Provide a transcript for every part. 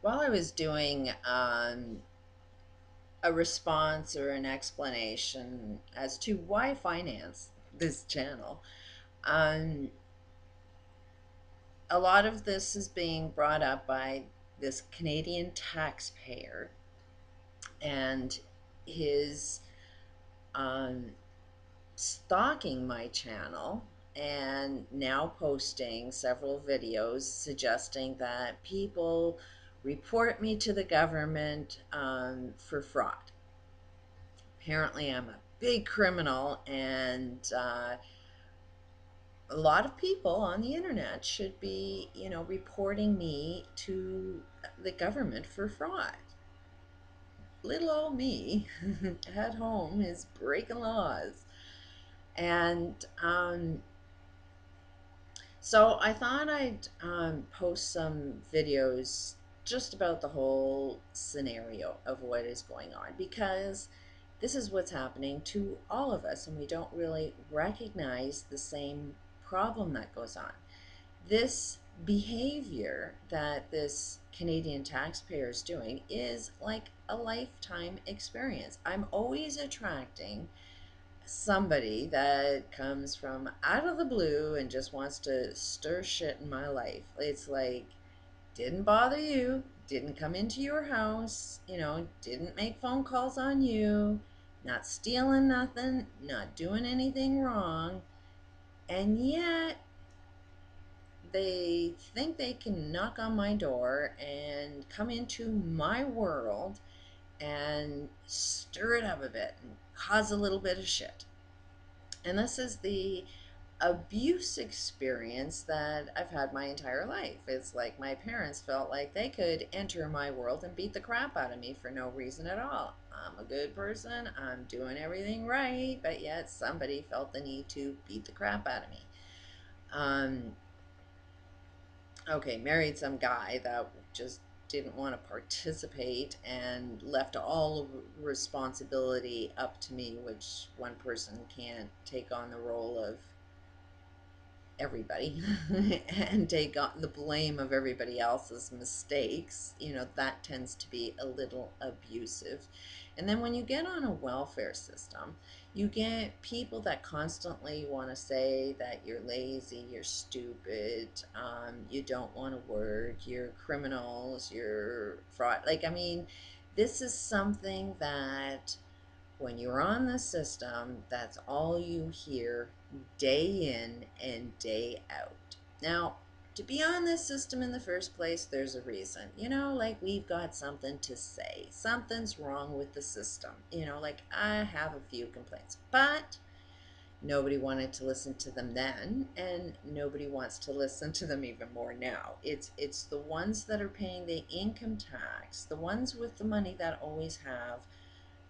While I was doing a response or an explanation as to why I finance this channel, um, a lot of this is being brought up by this Canadian taxpayer and his um, stalking my channel and now posting several videos suggesting that people report me to the government for fraud. Apparently, I'm a big criminal, and a lot of people on the internet should be, reporting me to the government for fraud. Little old me at home is breaking laws. And so I thought I'd post some videos just about the whole scenario of what is going on, because this is what's happening to all of us and we don't really recognize the same problem that goes on. This behavior that this Canadian taxpayer is doing is like a lifetime experience. I'm always attracting somebody that comes from out of the blue and just wants to stir shit in my life. It's like, didn't bother you, didn't come into your house, didn't make phone calls on you, not stealing nothing, not doing anything wrong, and yet they think they can knock on my door and come into my world and stir it up a bit and cause a little bit of shit. And this is the abuse experience that I've had my entire life. It's like my parents felt like they could enter my world and beat the crap out of me for no reason at all. I'm a good person, I'm doing everything right, but yet somebody felt the need to beat the crap out of me. Okay, married some guy that just didn't want to participate and left all responsibility up to me, which one person can't take on the role of everybody and take on the blame of everybody else's mistakes. That tends to be a little abusive. And then when you get on a welfare system, you get people that constantly want to say that you're lazy, you're stupid, you don't want to work, you're criminals, you're fraud. This is something that when you're on the system, that's all you hear day in and day out. Now, to be on this system in the first place, there's a reason. Like we've got something to say. Something's wrong with the system. Like I have a few complaints, but nobody wanted to listen to them then, and nobody wants to listen to them even more now. It's the ones that are paying the income tax, the ones with the money that always have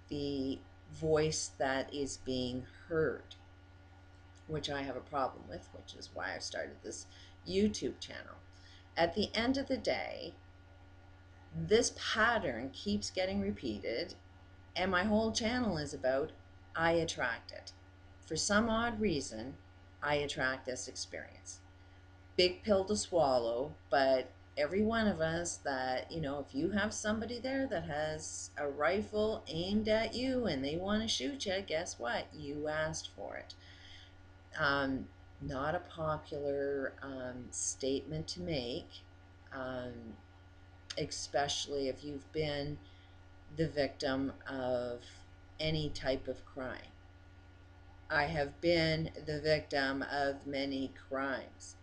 the voice that is being heard, which I have a problem with, which is why I started this YouTube channel. At the end of the day, this pattern keeps getting repeated, and my whole channel is about I attract it. For some odd reason, I attract this experience. Big pill to swallow, but every one of us that, if you have somebody there that has a rifle aimed at you and they want to shoot you, guess what? You asked for it. Not a popular statement to make, um, especially if you've been the victim of any type of crime. I have been the victim of many crimes.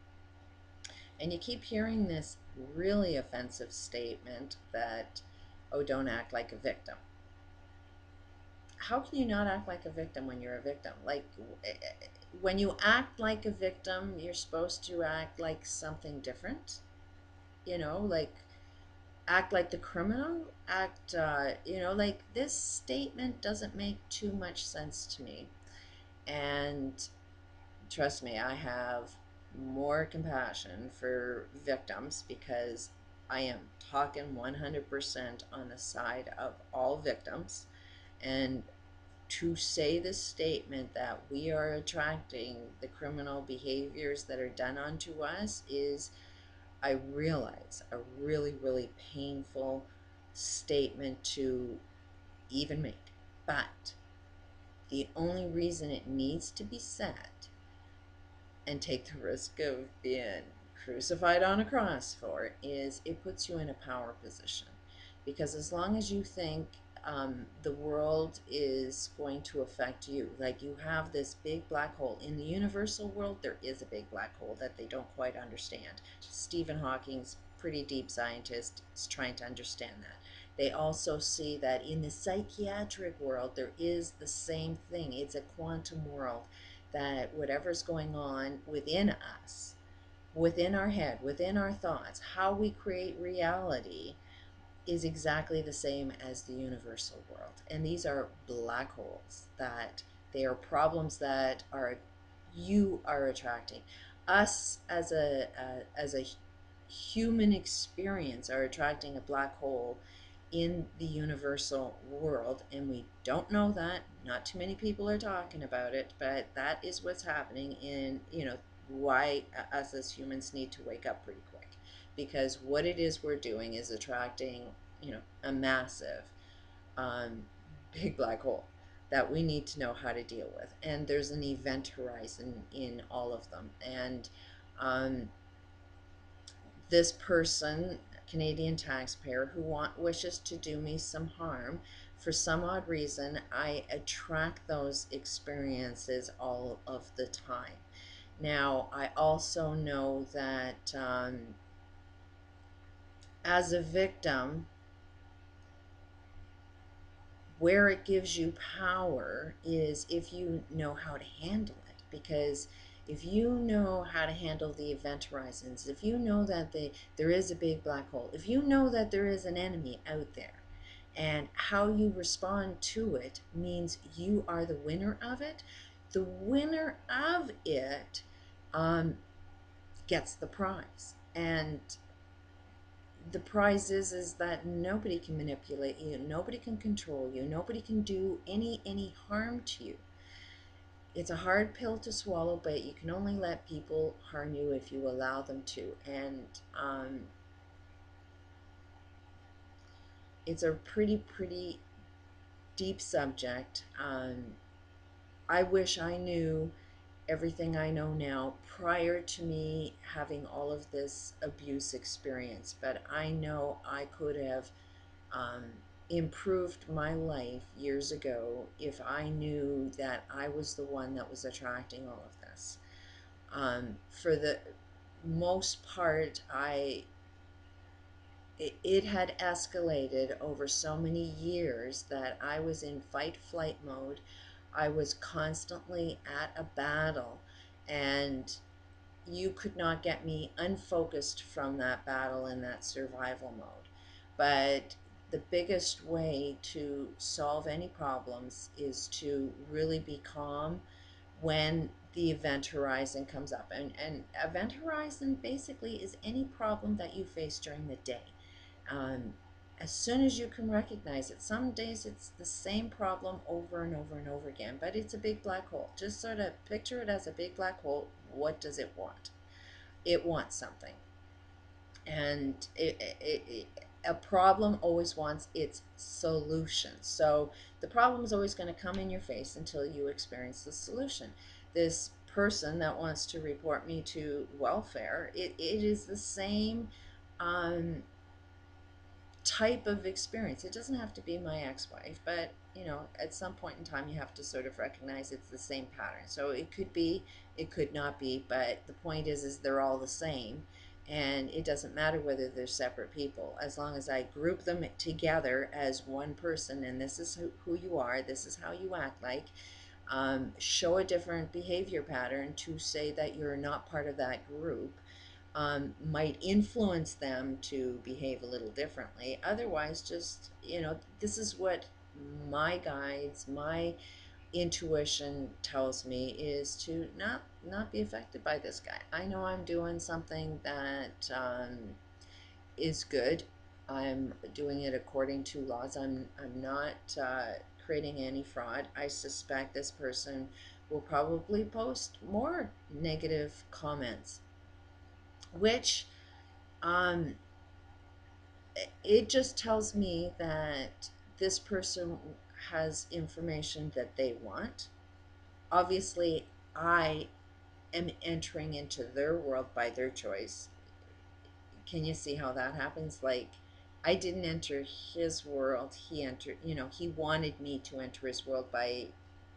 And you keep hearing this really offensive statement that, oh, don't act like a victim. How can you not act like a victim when you're a victim? Like, when you act like a victim, you're supposed to act like something different. Like act like the criminal, like this statement doesn't make too much sense to me. And trust me, I have more compassion for victims because I am talking 100% on the side of all victims. And to say the statement that we are attracting the criminal behaviors that are done onto us is I realize a really, really painful statement to even make. But the only reason it needs to be said and take the risk of being crucified on a cross for is it puts you in a power position. Because as long as you think the world is going to affect you, like you have this big black hole in the universal world, there is a big black hole that they don't quite understand. Stephen Hawking's pretty deep scientist is trying to understand that. They also see that in the psychiatric world there is the same thing. It's a quantum world, that whatever's going on within us, within our head, within our thoughts, how we create reality is exactly the same as the universal world. And these are black holes, that they are problems that are you are attracting. Us as a human experience are attracting a black hole in the universal world, and we don't know that. Not too many people are talking about it, but that is what's happening. In why us as humans need to wake up pretty quick, because what it is we're doing is attracting a massive um, big black hole that we need to know how to deal with. And there's an event horizon in all of them. And this person, Canadian taxpayer, who wishes to do me some harm, for some odd reason, I attract those experiences all of the time. Now, I also know that as a victim, where it gives you power is if you know how to handle it. Because if you know how to handle the event horizons, if you know that there is a big black hole, if you know that there is an enemy out there, and how you respond to it means you are the winner of it. The winner of it gets the prize. And the prize is that nobody can manipulate you, nobody can control you, nobody can do any harm to you. It's a hard pill to swallow, but you can only let people harm you if you allow them to. And it's a pretty deep subject. I wish I knew everything I know now prior to me having all of this abuse experience, but I know I could have um, improved my life years ago if I knew that I was the one that was attracting all of this. For the most part, it had escalated over so many years that I was in fight flight mode. I was constantly at a battle, and you could not get me unfocused from that battle in that survival mode. But the biggest way to solve any problems is to really be calm when the event horizon comes up. And event horizon basically is any problem that you face during the day. Um, as soon as you can recognize it, some days it's the same problem over and over and over again, but it's a big black hole. Just sort of picture it as a big black hole. What does it want? It wants something. And a problem always wants its solution. So the problem is always going to come in your face until you experience the solution. This person that wants to report me to welfare, it is the same type of experience. It doesn't have to be my ex-wife, but at some point in time you have to sort of recognize it's the same pattern. So it could be, it could not be, but the point is they're all the same. And it doesn't matter whether they're separate people, as long as I group them together as one person, and this is who you are, this is how you act like. Show a different behavior pattern to say that you're not part of that group. Might influence them to behave a little differently. Otherwise, just, this is what my guides, my intuition tells me, is to not be affected by this guy. I know I'm doing something that is good. I'm doing it according to laws. I'm not creating any fraud. I suspect this person will probably post more negative comments, which Um, it just tells me that this person has information that they want. Obviously, I am entering into their world by their choice. Can you see how that happens? Like, I didn't enter his world. He entered, he wanted me to enter his world by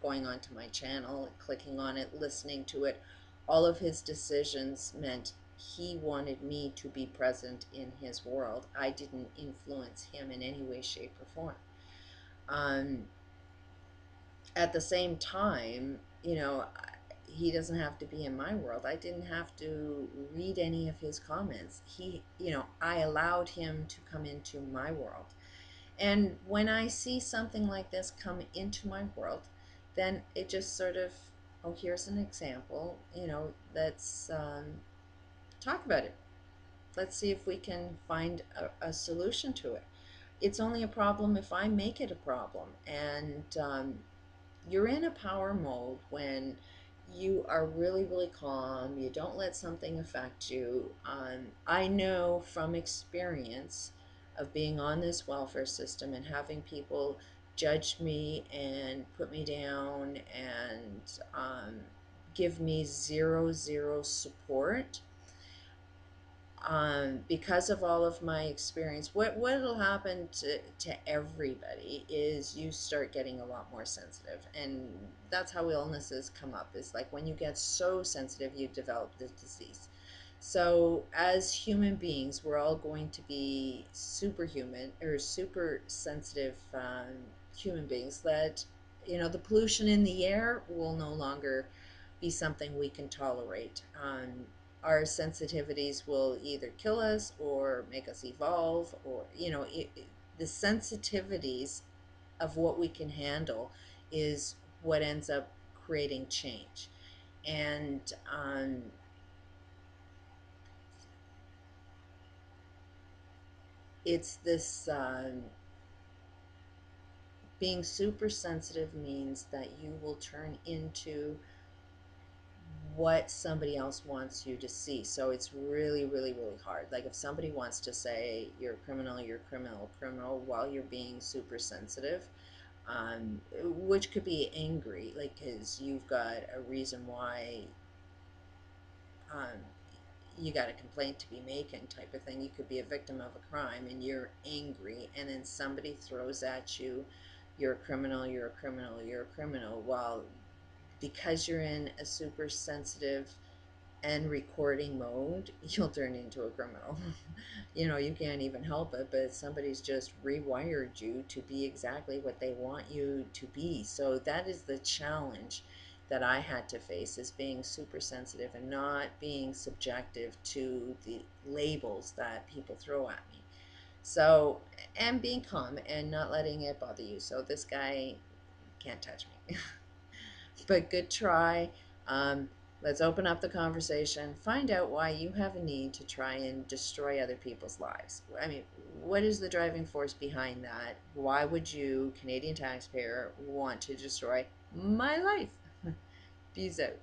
going onto my channel, clicking on it, listening to it. All of his decisions meant he wanted me to be present in his world. I didn't influence him in any way, shape, or form. Um, at the same time, he doesn't have to be in my world. I didn't have to read any of his comments. I allowed him to come into my world. And when I see something like this come into my world, then it just sort of, oh, here's an example, let's talk about it. Let's see if we can find a solution to it. It's only a problem if I make it a problem. And you're in a power mode when you are really, really calm. You don't let something affect you. I know from experience of being on this welfare system and having people judge me and put me down and give me zero support, because of all of my experience, what'll happen to everybody is you start getting a lot more sensitive, and that's how illnesses come up. Is like when you get so sensitive, you develop the disease. So as human beings, we're all going to be superhuman or super sensitive human beings. That the pollution in the air will no longer be something we can tolerate. Our sensitivities will either kill us or make us evolve, or the sensitivities of what we can handle is what ends up creating change. And it's this being super sensitive means that you will turn into what somebody else wants you to see. So it's really, really, really hard. Like if somebody wants to say you're a criminal, you're a criminal, criminal, while you're being super sensitive, which could be angry, like because you've got a reason why um, you got a complaint to be making, type of thing. You could be a victim of a crime and you're angry, and then somebody throws at you, you're a criminal, you're a criminal, you're a criminal. Well, because you're in a super sensitive and recording mode, you'll turn into a criminal. You can't even help it, but somebody's just rewired you to be exactly what they want you to be. So that is the challenge that I had to face, is being super sensitive and not being subjective to the labels that people throw at me. So, and being calm and not letting it bother you. So this guy can't touch me. But good try. Um, let's open up the conversation. Find out why you have a need to try and destroy other people's lives. I mean, what is the driving force behind that? Why would you, Canadian taxpayer, want to destroy my life? Peace out.